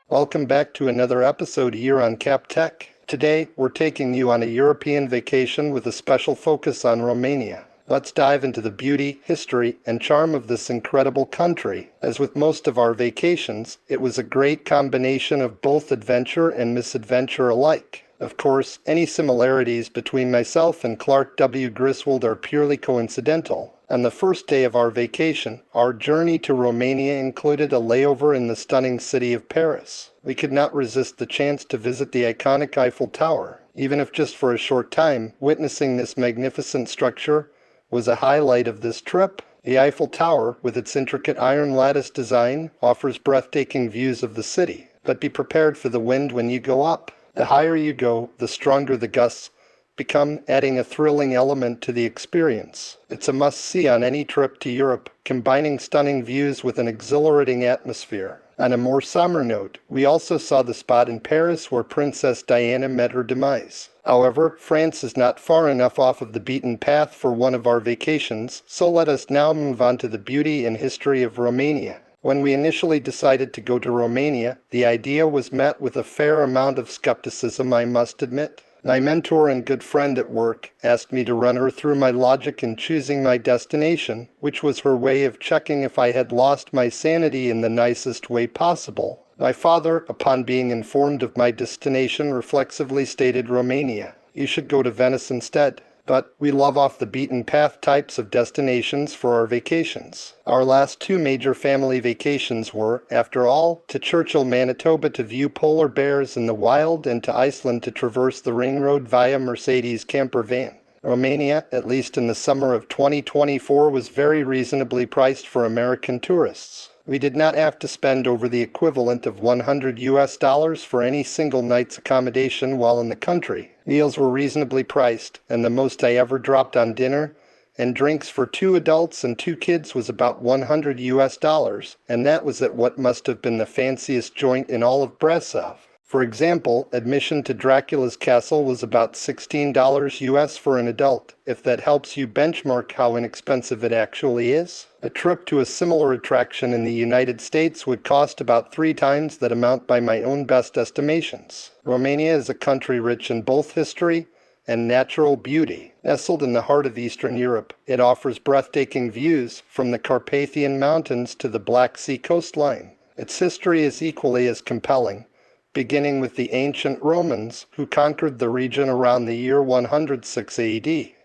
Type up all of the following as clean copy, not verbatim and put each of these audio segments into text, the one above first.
Welcome back to another episode here on Kapp Tech. Today, we're taking you on a European vacation with a special focus on Romania. Let's dive into the beauty, history, and charm of this incredible country. As with most of our vacations, it was a great combination of both adventure and misadventure alike. Of course, any similarities between myself and Clark W. Griswold are purely coincidental. On the first day of our vacation, our journey to Romania included a layover in the stunning city of Paris. We could not resist the chance to visit the iconic Eiffel Tower. Even if just for a short time, witnessing this magnificent structure was a highlight of this trip. The Eiffel Tower, with its intricate iron lattice design, offers breathtaking views of the city. But be prepared for the wind when you go up. The higher you go, the stronger the gusts become, adding a thrilling element to the experience. It's a must-see on any trip to Europe, combining stunning views with an exhilarating atmosphere. On a more somber note, we also saw the spot in Paris where Princess Diana met her demise. However, France is not far enough off of the beaten path for one of our vacations, so let us now move on to the beauty and history of Romania. When we initially decided to go to Romania, the idea was met with a fair amount of skepticism, I must admit. My mentor and good friend at work asked me to run her through my logic in choosing my destination, which was her way of checking if I had lost my sanity in the nicest way possible. My father, upon being informed of my destination, reflexively stated Romania. You should go to Venice instead. But we love off-the-beaten-path types of destinations for our vacations. Our last two major family vacations were, after all, to Churchill, Manitoba to view polar bears in the wild and to Iceland to traverse the ring road via Mercedes camper van. Romania, at least in the summer of 2024, was very reasonably priced for American tourists. We did not have to spend over the equivalent of $100 for any single night's accommodation while in the country. Meals were reasonably priced, and the most I ever dropped on dinner and drinks for 2 adults and 2 kids was about $100, and that was at what must have been the fanciest joint in all of Brașov. For example, admission to Dracula's castle was about $16 for an adult, if that helps you benchmark how inexpensive it actually is. A trip to a similar attraction in the United States would cost about 3 times that amount by my own best estimations. Romania is a country rich in both history and natural beauty. Nestled in the heart of Eastern Europe, it offers breathtaking views from the Carpathian Mountains to the Black Sea coastline. Its history is equally as compelling, beginning with the ancient Romans, who conquered the region around the year 106 AD.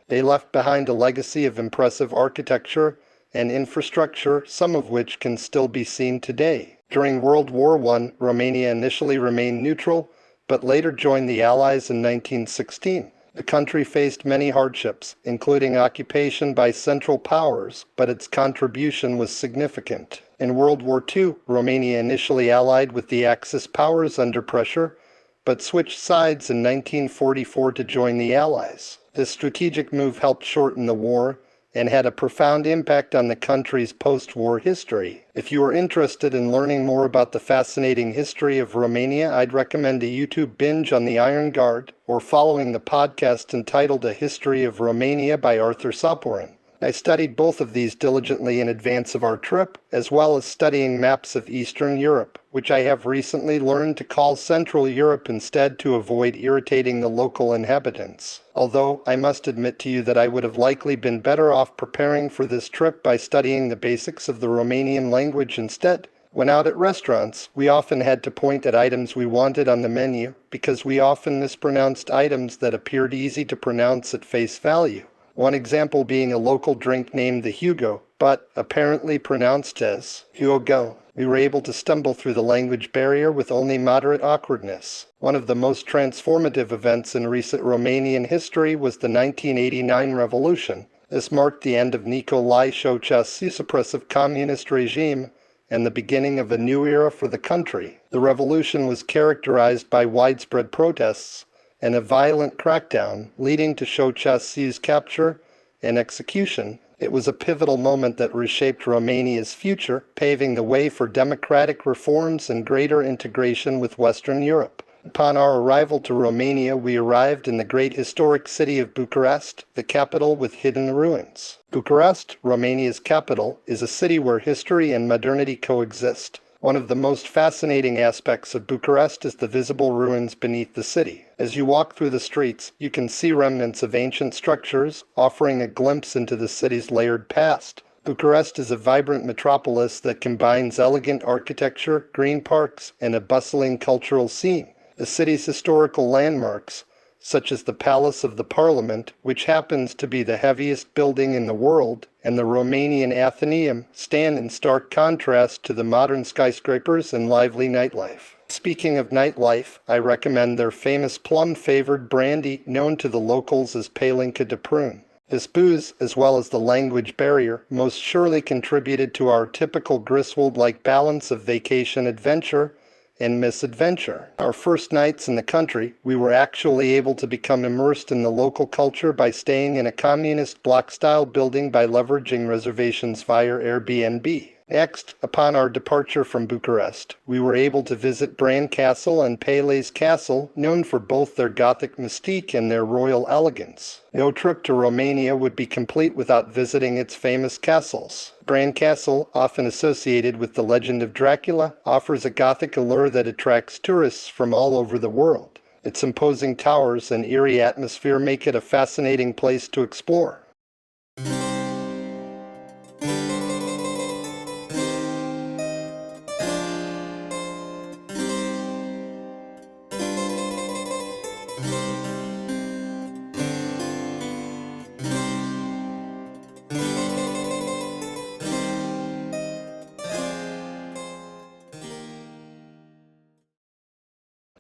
They left behind a legacy of impressive architecture and infrastructure, some of which can still be seen today. During World War I, Romania initially remained neutral, but later joined the Allies in 1916. The country faced many hardships, including occupation by Central Powers, but its contribution was significant. In World War II, Romania initially allied with the Axis powers under pressure, but switched sides in 1944 to join the Allies. This strategic move helped shorten the war and had a profound impact on the country's post-war history. If you are interested in learning more about the fascinating history of Romania, I'd recommend a YouTube binge on the Iron Guard or following the podcast entitled A History of Romania by Arthur Saporin. I studied both of these diligently in advance of our trip, as well as studying maps of Eastern Europe, which I have recently learned to call Central Europe instead to avoid irritating the local inhabitants. Although, I must admit to you that I would have likely been better off preparing for this trip by studying the basics of the Romanian language instead. When out at restaurants, we often had to point at items we wanted on the menu, because we often mispronounced items that appeared easy to pronounce at face value. One example being a local drink named the Hugo, but apparently pronounced as Hugo. We were able to stumble through the language barrier with only moderate awkwardness. One of the most transformative events in recent Romanian history was the 1989 revolution. This marked the end of Nicolae Ceausescu's oppressive communist regime and the beginning of a new era for the country. The revolution was characterized by widespread protests and a violent crackdown, leading to Ceausescu's capture and execution. It was a pivotal moment that reshaped Romania's future, paving the way for democratic reforms and greater integration with Western Europe. Upon our arrival to Romania, we arrived in the great historic city of Bucharest, the capital with hidden ruins. Bucharest, Romania's capital, is a city where history and modernity coexist. One of the most fascinating aspects of Bucharest is the visible ruins beneath the city. As you walk through the streets, you can see remnants of ancient structures, offering a glimpse into the city's layered past. Bucharest is a vibrant metropolis that combines elegant architecture, green parks, and a bustling cultural scene. The city's historical landmarks, such as the Palace of the Parliament, which happens to be the heaviest building in the world, and the Romanian Athenaeum, stand in stark contrast to the modern skyscrapers and lively nightlife. Speaking of nightlife, I recommend their famous plum-flavored brandy, known to the locals as Palinka de Prune. This booze, as well as the language barrier, most surely contributed to our typical Griswold-like balance of vacation adventure and misadventure. Our first nights in the country, we were actually able to become immersed in the local culture by staying in a communist block-style building by leveraging reservations via Airbnb. Next, upon our departure from Bucharest, we were able to visit Bran Castle and Pele's Castle, known for both their Gothic mystique and their royal elegance. No trip to Romania would be complete without visiting its famous castles. Bran Castle, often associated with the legend of Dracula, offers a Gothic allure that attracts tourists from all over the world. Its imposing towers and eerie atmosphere make it a fascinating place to explore.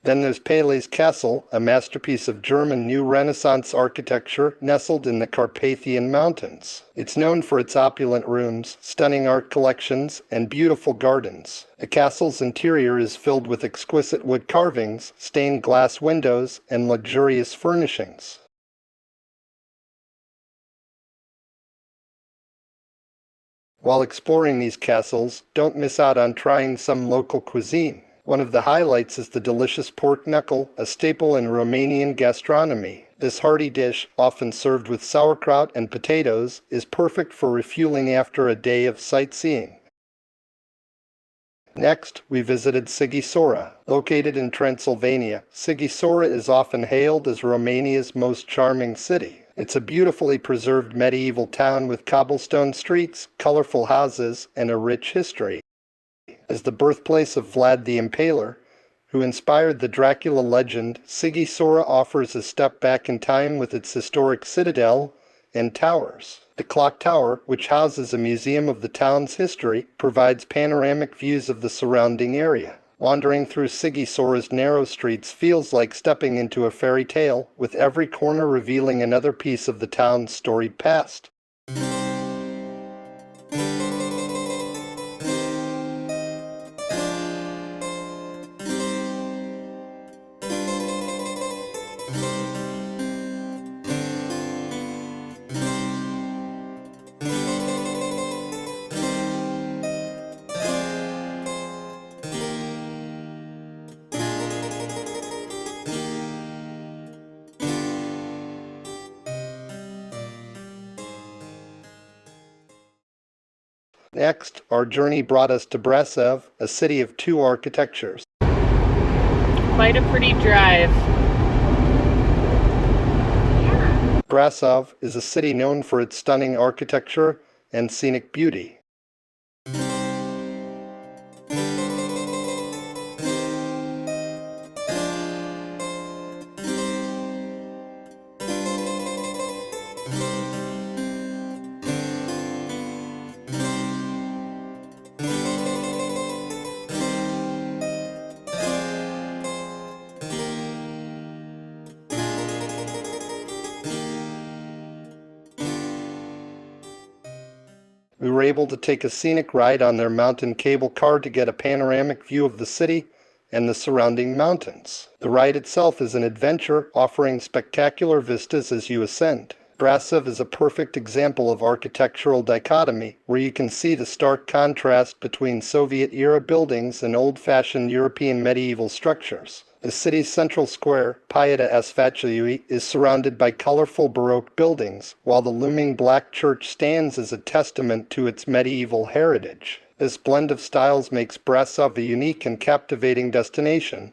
Then there's Pele's Castle, a masterpiece of German New Renaissance architecture nestled in the Carpathian Mountains. It's known for its opulent rooms, stunning art collections, and beautiful gardens. The castle's interior is filled with exquisite wood carvings, stained glass windows, and luxurious furnishings. While exploring these castles, don't miss out on trying some local cuisine. One of the highlights is the delicious pork knuckle, a staple in Romanian gastronomy. This hearty dish, often served with sauerkraut and potatoes, is perfect for refueling after a day of sightseeing. Next, we visited Sighișoara. Located in Transylvania, Sighișoara is often hailed as Romania's most charming city. It's a beautifully preserved medieval town with cobblestone streets, colorful houses, and a rich history. As the birthplace of Vlad the Impaler, who inspired the Dracula legend, Sighișoara offers a step back in time with its historic citadel and towers. The clock tower, which houses a museum of the town's history, provides panoramic views of the surrounding area. Wandering through Sighișoara's narrow streets feels like stepping into a fairy tale, with every corner revealing another piece of the town's storied past. Next, our journey brought us to Brașov, a city of two architectures. Quite a pretty drive. Brașov is a city known for its stunning architecture and scenic beauty. We were able to take a scenic ride on their mountain cable car to get a panoramic view of the city and the surrounding mountains. The ride itself is an adventure, offering spectacular vistas as you ascend. Brașov is a perfect example of architectural dichotomy, where you can see the stark contrast between Soviet-era buildings and old-fashioned European medieval structures. The city's central square, Piața Sfântului, is surrounded by colorful Baroque buildings, while the looming black church stands as a testament to its medieval heritage. This blend of styles makes Brașov a unique and captivating destination.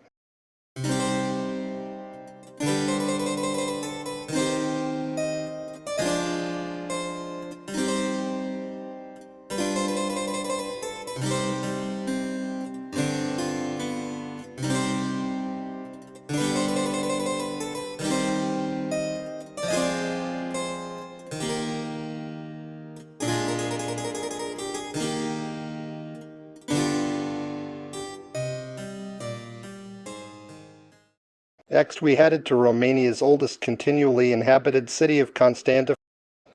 Next, we headed to Romania's oldest continually inhabited city of Constanța.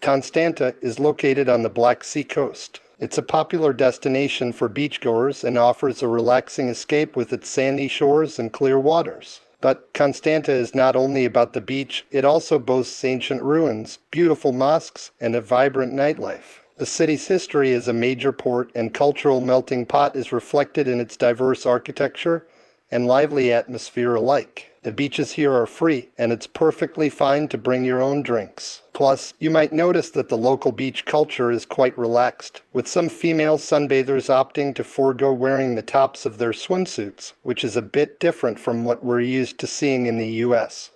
Constanța is located on the Black Sea coast. It's a popular destination for beachgoers and offers a relaxing escape with its sandy shores and clear waters. But Constanța is not only about the beach, it also boasts ancient ruins, beautiful mosques, and a vibrant nightlife. The city's history as a major port and cultural melting pot is reflected in its diverse architecture and lively atmosphere alike. The beaches here are free, and it's perfectly fine to bring your own drinks. Plus, you might notice that the local beach culture is quite relaxed, with some female sunbathers opting to forego wearing the tops of their swimsuits, which is a bit different from what we're used to seeing in the US.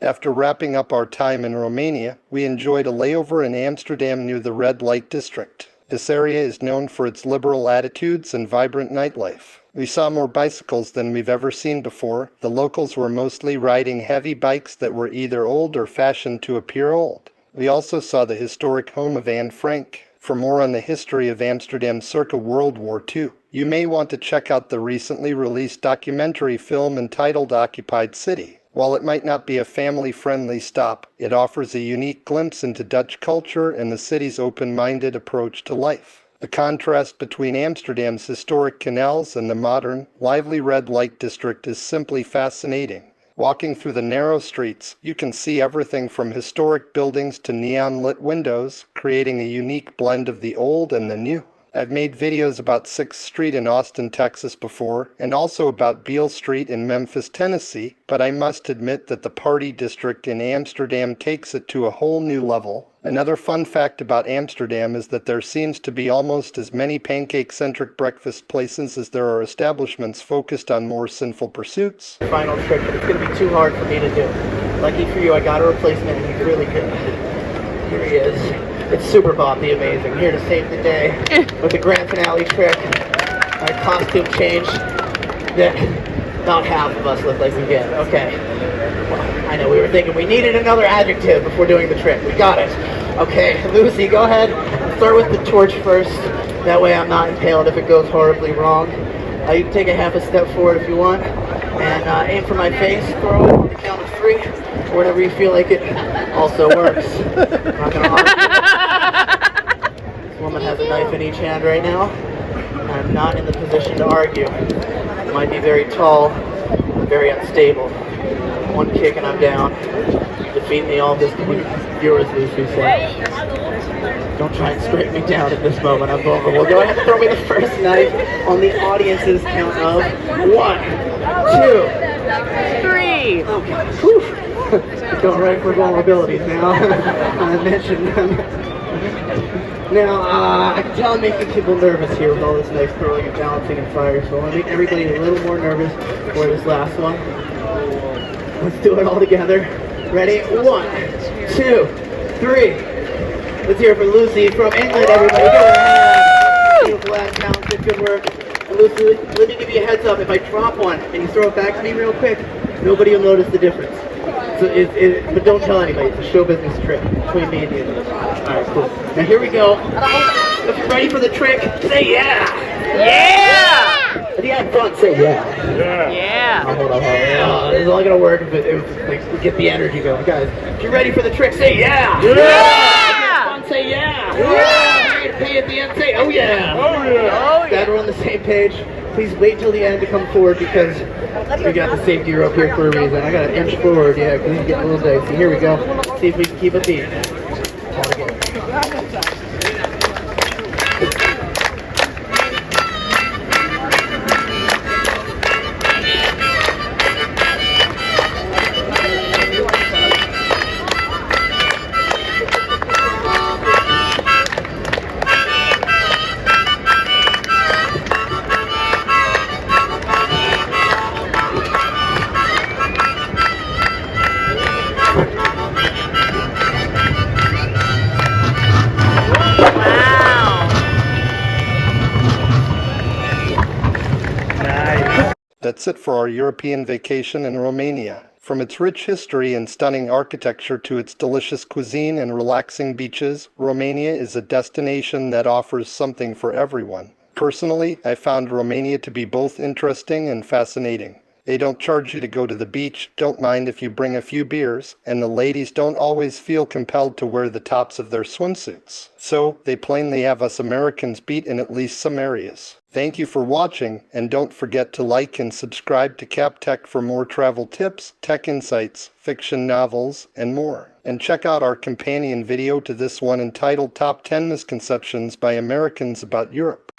After wrapping up our time in Romania, we enjoyed a layover in Amsterdam near the red light district. This area is known for its liberal attitudes and vibrant nightlife. We saw more bicycles than we've ever seen before. The locals were mostly riding heavy bikes that were either old or fashioned to appear old. We also saw the historic home of Anne Frank. For more on the history of Amsterdam circa World War II, you may want to check out the recently released documentary film entitled Occupied City. While it might not be a family-friendly stop, it offers a unique glimpse into Dutch culture and the city's open-minded approach to life. The contrast between Amsterdam's historic canals and the modern, lively red light district is simply fascinating. Walking through the narrow streets, you can see everything from historic buildings to neon-lit windows, creating a unique blend of the old and the new. I've made videos about 6th Street in Austin, Texas before, and also about Beale Street in Memphis, Tennessee, but I must admit that the party district in Amsterdam takes it to a whole new level. Another fun fact about Amsterdam is that there seems to be almost as many pancake-centric breakfast places as there are establishments focused on more sinful pursuits. Final trick, but it's going to be too hard for me to do. Lucky for you, I got a replacement and he's really good. Here he is. It's Super Bob the Amazing, here to save the day with the grand finale trick. Our costume change that about half of us look like we get. Okay. Well, I know we were thinking we needed another adjective before doing the trick. We got it. Okay, Lucy, go ahead. Start with the torch first. That way I'm not impaled if it goes horribly wrong. You can take a half a step forward if you want. And aim for my face. Throw it on the count of 3. Or whatever you feel like it also works. I'm not gonna argue. This woman has a knife in each hand right now. I'm not in the position to argue. I might be very tall, but very unstable. One kick and I'm down. Defeat me all this point. Yours, Lucy said. Don't try and scrape me down at this moment. I'm vulnerable. Go ahead and throw me the first knife on the audience's count of 1, 2, 3. Oh God. Whew. Going right for vulnerabilities now. I mentioned them. Now, I can tell I'm making people nervous here with all this knife throwing and balancing and fire, so I want to make everybody a little more nervous for this last one. Let's do it all together. Ready? 1, 2, 3. Let's hear it for Lucy from England, everybody. Give her a hand. Beautiful ass, talented, good work. And Lucy, let me give you a heads up. If I drop one and you throw it back to me real quick, nobody will notice the difference. So but don't tell anybody. It's a show business trick between me and you. Alright, cool. Now here we go. If you're ready for the trick, say yeah! Yeah! At the end front, say yeah. Yeah. Hold on. This is only gonna work if we get the energy going. Guys, if you're ready for the trick, say yeah! Yeah! Say yeah! Yeah! Pay at the end, say oh yeah! Oh yeah! Glad we're on the same page. Please wait till the end to come forward because we got the safety rope here for a reason. I got an inch forward, yeah, because he's getting a little dicey. Here we go. See if we can keep a beat. That's it for our European vacation in Romania. From its rich history and stunning architecture to its delicious cuisine and relaxing beaches, Romania is a destination that offers something for everyone. Personally, I found Romania to be both interesting and fascinating. They don't charge you to go to the beach, don't mind if you bring a few beers, and the ladies don't always feel compelled to wear the tops of their swimsuits. So, they plainly have us Americans beat in at least some areas. Thank you for watching, and don't forget to like and subscribe to Kapp Tech for more travel tips, tech insights, fiction novels, and more. And check out our companion video to this one entitled Top 10 Misconceptions by Americans About Europe.